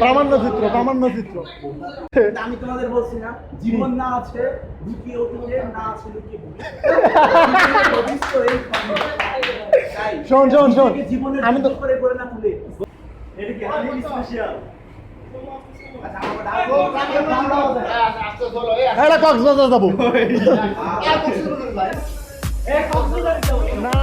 প্রামাণ্য চিত্র আমি তোমাদের বলছি না, জীবন না আছে লুকিয়ে অতীতে, না আছে লুকিয়ে শোন আমি তো করে করে না তুলে এটা কি আমি স্পেশাল। এটা কক্সবাজার যাবো না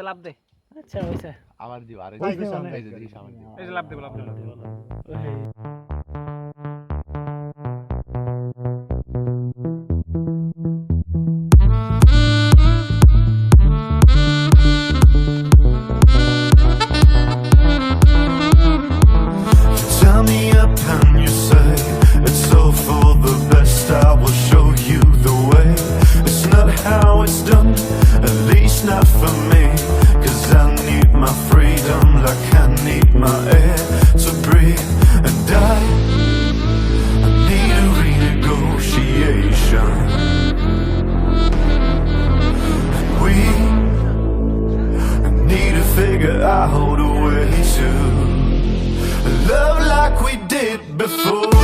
লাভ দে আচ্ছা হইছে আবার দিও আরে এই যে দেখি সামনে এই যে লাভ দে Not for me, 'cause I need my freedom like I need my air to breathe. And I need a renegotiation. And we need to figure out a way to love like we did before.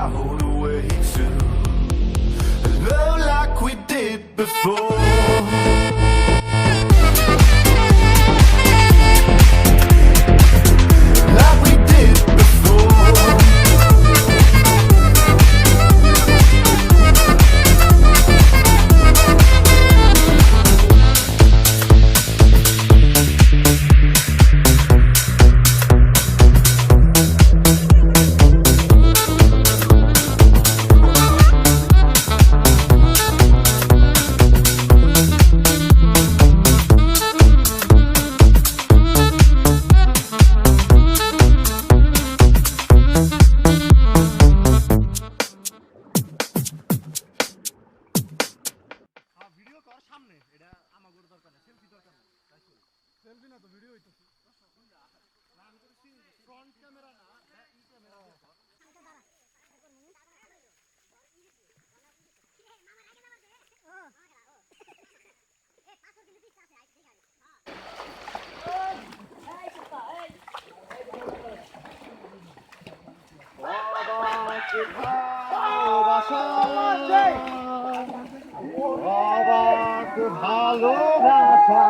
Out a way to love like we did before. ভালোবাসা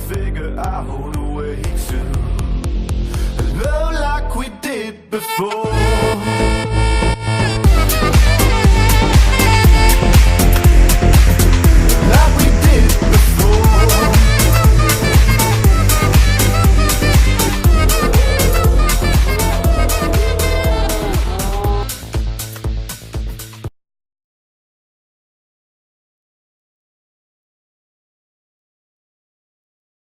figure out a way to love like we did before.